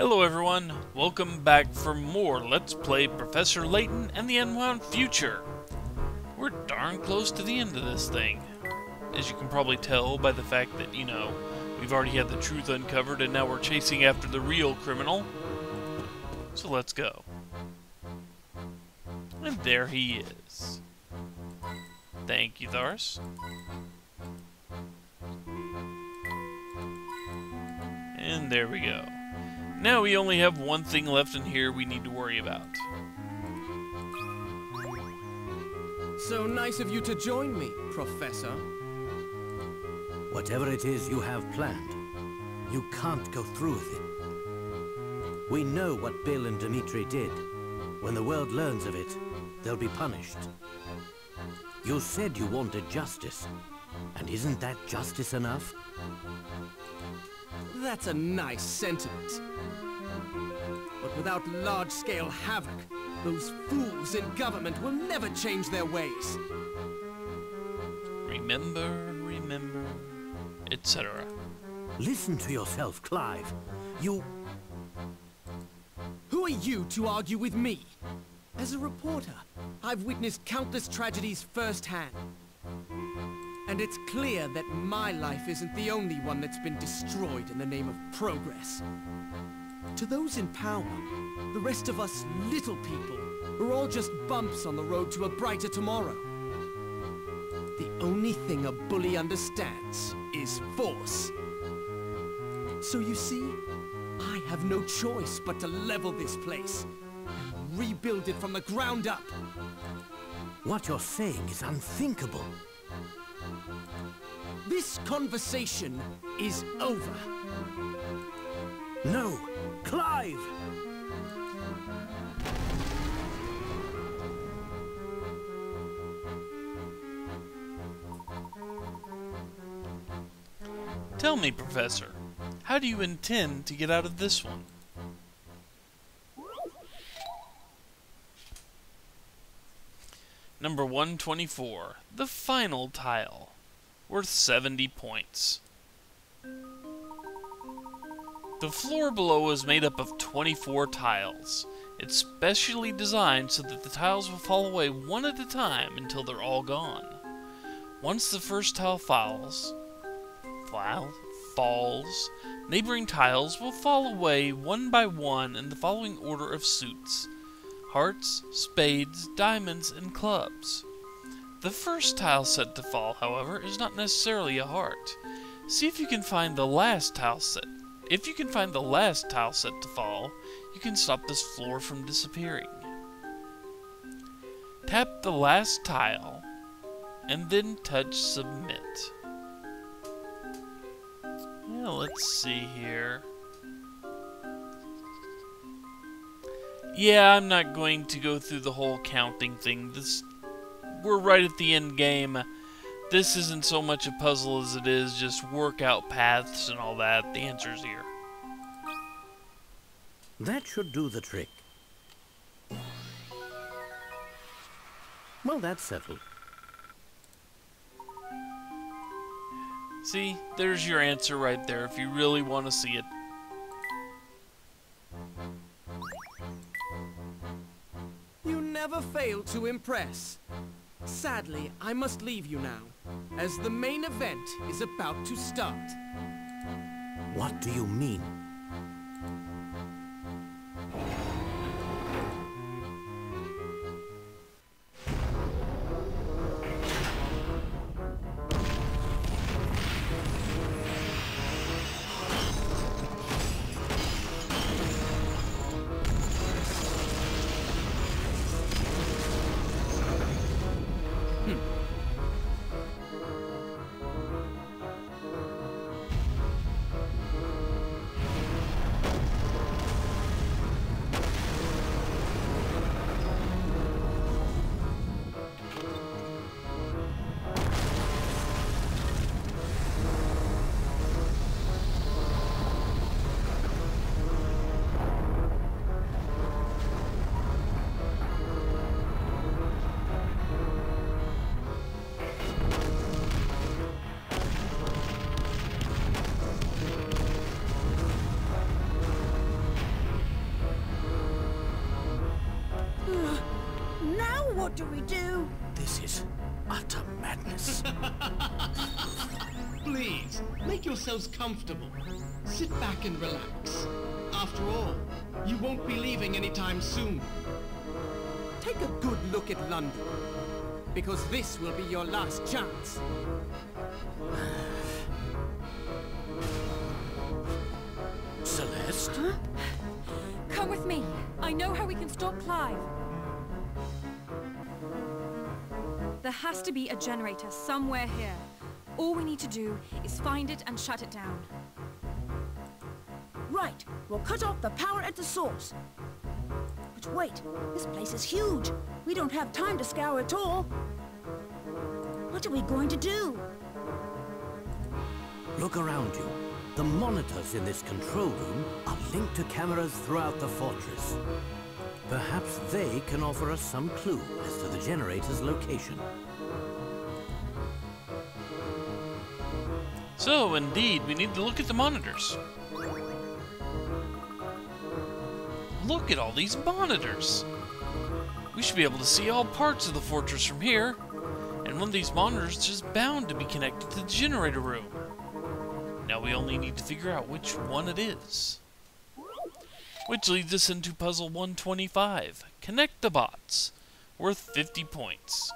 Hello everyone, welcome back for more Let's Play Professor Layton and the Unwound Future. We're darn close to the end of this thing. As you can probably tell by the fact that, we've already had the truth uncovered and now we're chasing after the real criminal. So let's go. And there he is. Thank you, Thars. And there we go. Now we only have one thing left in here we need to worry about. So nice of you to join me, Professor. Whatever it is you have planned, you can't go through with it. We know what Bill and Dimitri did. When the world learns of it, they'll be punished. You said you wanted justice, and isn't that justice enough? That's a nice sentiment. But without large-scale havoc, those fools in government will never change their ways. Remember, etc. Listen to yourself, Clive. Who are you to argue with me? As a reporter, I've witnessed countless tragedies firsthand. And it's clear that my life isn't the only one that's been destroyed in the name of progress. To those in power, the rest of us little people are all just bumps on the road to a brighter tomorrow. The only thing a bully understands is force. So you see, I have no choice but to level this place and rebuild it from the ground up. What you're saying is unthinkable. This conversation is over. No! Clive! Tell me, Professor, how do you intend to get out of this one? Number 124, the final tile, worth 70 points. The floor below is made up of 24 tiles. It's specially designed so that the tiles will fall away one at a time until they're all gone. Once the first tile falls, neighboring tiles will fall away one by one in the following order of suits: hearts, spades, diamonds, and clubs. The first tile set to fall, however, is not necessarily a heart. See if you can find the last tile set. If you can find the last tile set to fall, you can stop this floor from disappearing. Tap the last tile, and then touch submit. Yeah, let's see here. Yeah, I'm not going to go through the whole counting thing. We're right at the end game. This isn't so much a puzzle as it is just work out paths and all that. The answer's here. That should do the trick. Well, that's settled. See, there's your answer right there if you really want to see it. You never fail to impress. Sadly, I must leave you now, as the main event is about to start. What do you mean? What do we do? This is utter madness. Please, make yourselves comfortable. Sit back and relax. After all, you won't be leaving anytime soon. Take a good look at London, because this will be your last chance. Celeste? Huh? Come with me. I know how we can stop Clive. There has to be a generator somewhere here. All we need to do is find it and shut it down. Right, we'll cut off the power at the source. But wait, this place is huge. We don't have time to scour it all. What are we going to do? Look around you. The monitors in this control room are linked to cameras throughout the fortress. Perhaps they can offer us some clue as to the generator's location. So, indeed, we need to look at the monitors. Look at all these monitors! We should be able to see all parts of the fortress from here, and one of these monitors is bound to be connected to the generator room. Now we only need to figure out which one it is. Which leads us into puzzle 125. Connect the bots. Worth 50 points.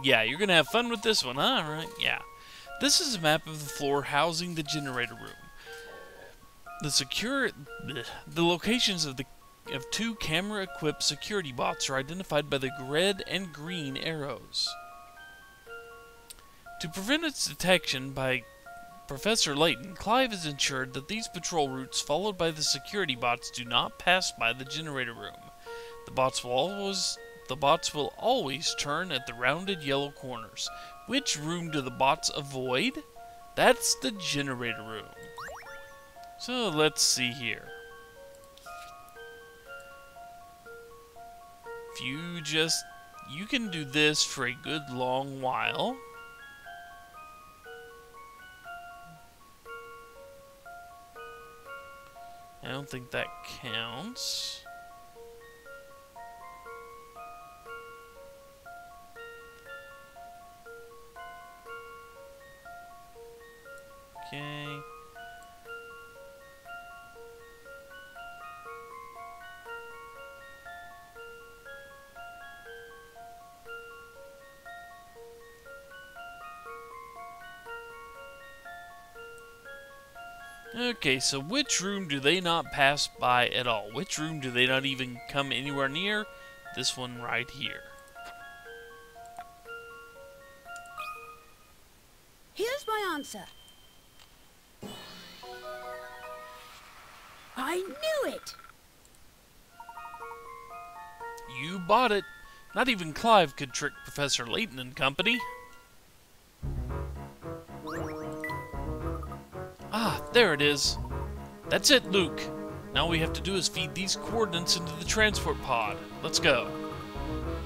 Yeah, you're gonna have fun with this one, huh? Alright, yeah. This is a map of the floor housing the generator room. The locations of two camera-equipped security bots are identified by the red and green arrows. To prevent its detection by Professor Layton, Clive has ensured that these patrol routes followed by the security bots do not pass by the generator room. The bots will always turn at the rounded yellow corners. Which room do the bots avoid? That's the generator room. So let's see here. If you can do this for a good long while. I don't think that counts. Okay. Okay, so which room do they not pass by at all? Which room do they not even come anywhere near? This one right here. Here's my answer. I knew it! You bought it. Not even Clive could trick Professor Layton and company. Ah, there it is. That's it, Luke. Now all we have to do is feed these coordinates into the transport pod. Let's go.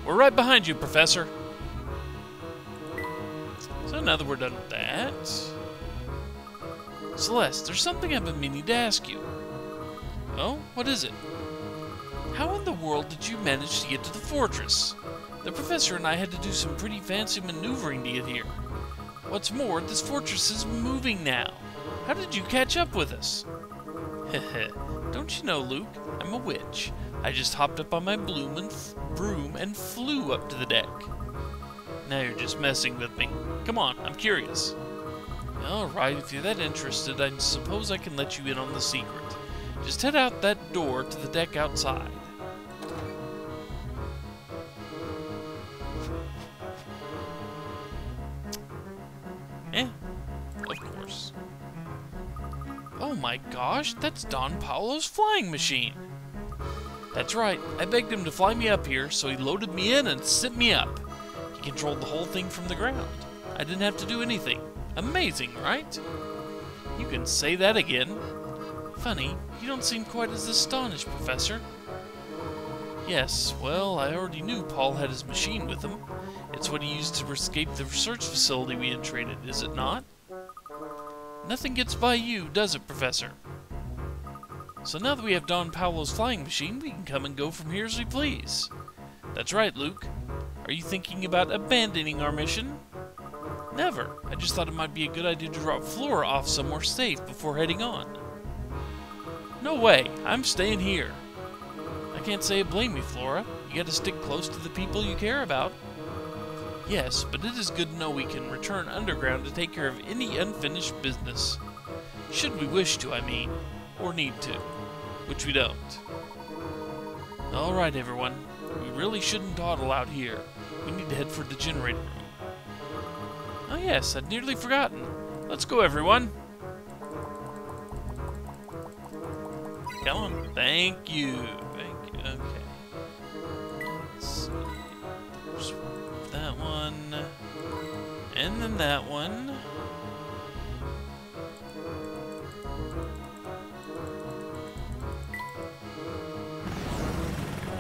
We're right behind you, Professor. So now that we're done with that... Celeste, there's something I've been meaning to ask you. Oh, what is it? How in the world did you manage to get to the fortress? The Professor and I had to do some pretty fancy maneuvering to get here. What's more, this fortress is moving now. How did you catch up with us? Heh. Don't you know, Luke? I'm a witch. I just hopped up on my broom and flew up to the deck. Now you're just messing with me. Come on, I'm curious. Alright, if you're that interested, I suppose I can let you in on the secret. Just head out that door to the deck outside. Of course. Oh my gosh, that's Don Paulo's flying machine. That's right, I begged him to fly me up here, so he loaded me in and sent me up. He controlled the whole thing from the ground. I didn't have to do anything. Amazing, right? You can say that again. Funny, you don't seem quite as astonished, Professor. Yes, well, I already knew Paul had his machine with him. It's what he used to escape the research facility we infiltrated, is it not? Nothing gets by you, does it, Professor? So now that we have Don Paulo's flying machine, we can come and go from here as we please. That's right, Luke. Are you thinking about abandoning our mission? Never. I just thought it might be a good idea to drop Flora off somewhere safe before heading on. No way. I'm staying here. I can't say I blame you, Flora. You gotta stick close to the people you care about. Yes, but it is good to know we can return underground to take care of any unfinished business. Should we wish to, I mean. Or need to. Which we don't. Alright, everyone. We really shouldn't dawdle out here. We need to head for the generator room. Oh yes, I'd nearly forgotten. Let's go, everyone. Come on. Thank you. Thank you. Okay. Let's see. There's that one. And then that one.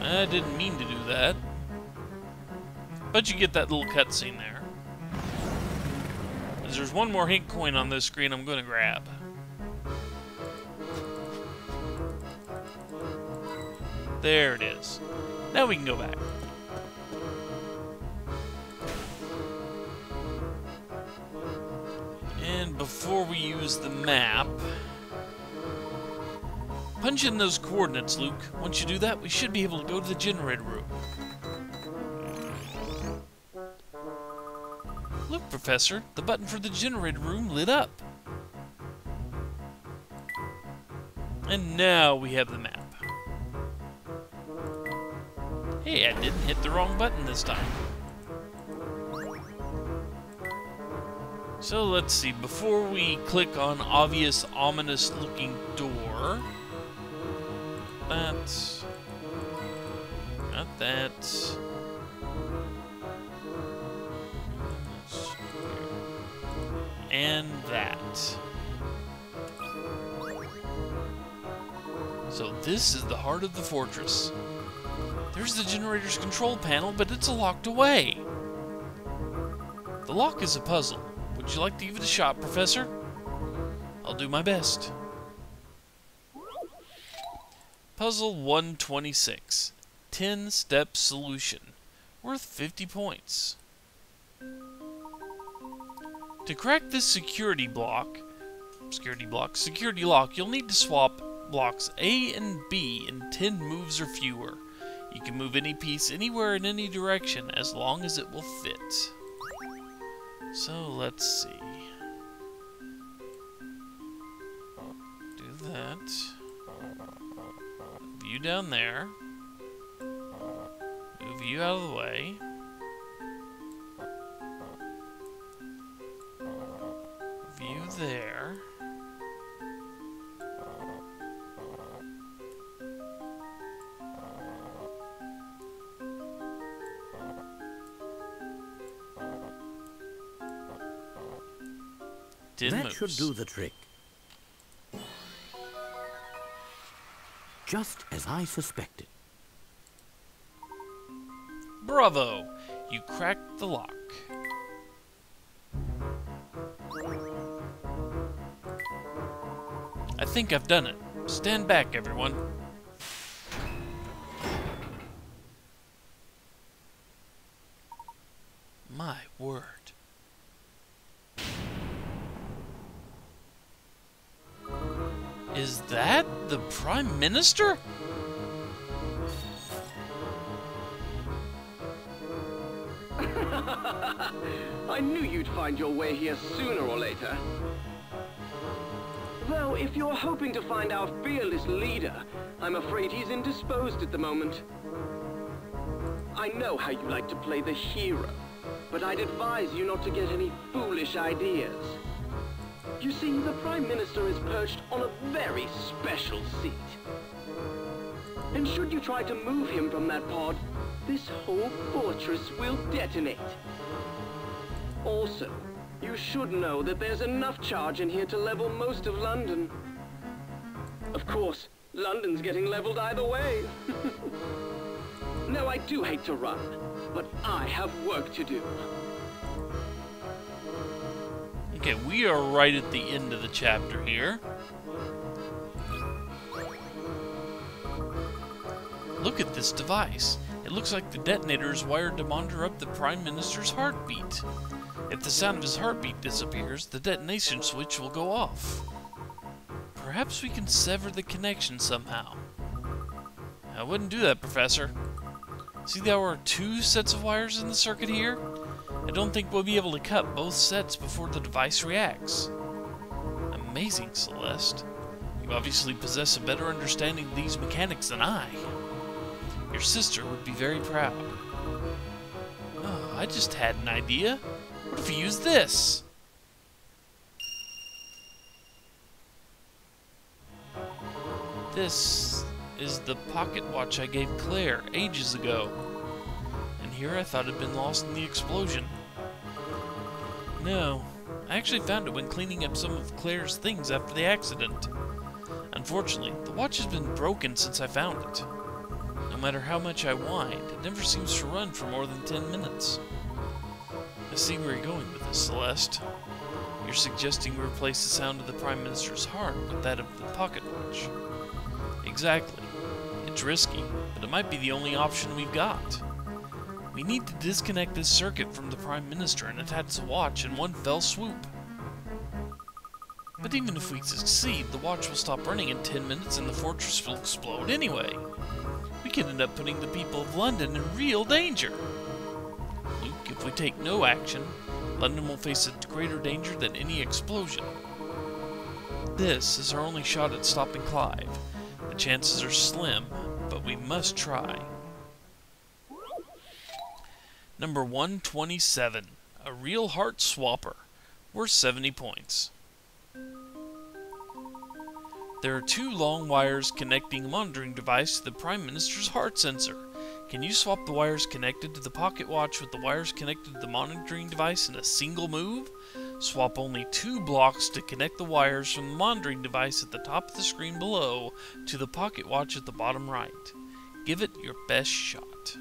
I didn't mean to do that. But you get that little cutscene there. As there's one more hint coin on this screen I'm going to grab. There it is. Now we can go back. And before we use the map, punch in those coordinates, Luke. Once you do that, we should be able to go to the generator room. Look, Professor, the button for the generator room lit up. And now we have the map. Hey, I didn't hit the wrong button this time. So let's see, before we click on obvious, ominous looking door, that, not that, and that. So this is the heart of the fortress. There's the generator's control panel, but it's locked away. The lock is a puzzle. Would you like to give it a shot, Professor? I'll do my best. Puzzle 126. 10-step solution. Worth 50 points. To crack this security lock, you'll need to swap blocks A and B in 10 moves or fewer. You can move any piece anywhere in any direction as long as it will fit. So let's see. Do that. View down there. Move you out of the way. View there. That should do the trick. Just as I suspected. Bravo! You cracked the lock. I think I've done it. Stand back, everyone. My word. Is that the Prime Minister? I knew you'd find your way here sooner or later. Though, if you're hoping to find our fearless leader, I'm afraid he's indisposed at the moment. I know how you like to play the hero, but I'd advise you not to get any foolish ideas. You see, the Prime Minister is perched on a very special seat. And should you try to move him from that pod, this whole fortress will detonate. Also, you should know that there's enough charge in here to level most of London. Of course, London's getting leveled either way. No, I do hate to run, but I have work to do. Okay, we are right at the end of the chapter here. Look at this device. It It looks like the detonator is wired to monitor up the Prime Minister's heartbeat. If the sound of his heartbeat disappears, the detonation switch will go off. Perhaps we can sever the connection somehow. I wouldn't do that, Professor. See, there are 2 sets of wires in the circuit here? I don't think we'll be able to cut both sets before the device reacts. Amazing, Celeste. You obviously possess a better understanding of these mechanics than I. Your sister would be very proud. Oh, I just had an idea. What if we use this? This is the pocket watch I gave Claire ages ago. And here I thought it had been lost in the explosion. No, I actually found it when cleaning up some of Claire's things after the accident. Unfortunately, the watch has been broken since I found it. No matter how much I wind, it never seems to run for more than 10 minutes. I see where you're going with this, Celeste. You're suggesting we replace the sound of the Prime Minister's heart with that of the pocket watch. Exactly. It's risky, but it might be the only option we've got. We need to disconnect this circuit from the Prime Minister and attach the watch in one fell swoop. But even if we succeed, the watch will stop running in 10 minutes and the fortress will explode anyway. We could end up putting the people of London in real danger. Luke, if we take no action, London will face a greater danger than any explosion. This is our only shot at stopping Clive. The chances are slim, but we must try. Number 127, a real heart swapper, worth 70 points. There are 2 long wires connecting a monitoring device to the Prime Minister's heart sensor. Can you swap the wires connected to the pocket watch with the wires connected to the monitoring device in a single move? Swap only 2 blocks to connect the wires from the monitoring device at the top of the screen below to the pocket watch at the bottom right. Give it your best shot.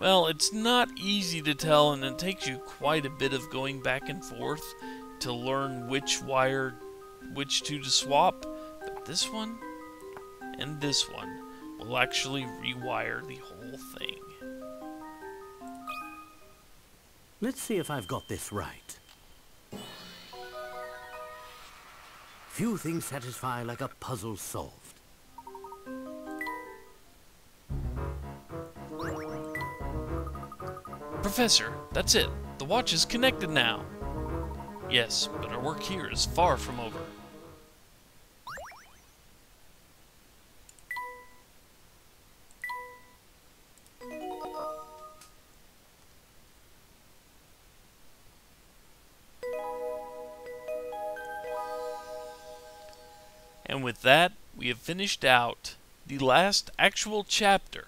Well, it's not easy to tell, and it takes you quite a bit of going back and forth to learn which 2 to swap, but this one and this one will actually rewire the whole thing. Let's see if I've got this right. Few things satisfy like a puzzle solved. Professor, that's it. The watch is connected now. Yes, but our work here is far from over. And with that, we have finished out the last actual chapter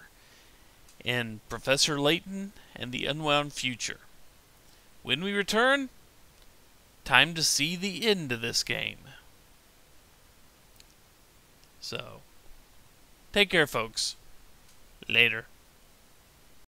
in Professor Layton and the Unwound Future. When we return, time to see the end of this game. So, take care, folks. Later.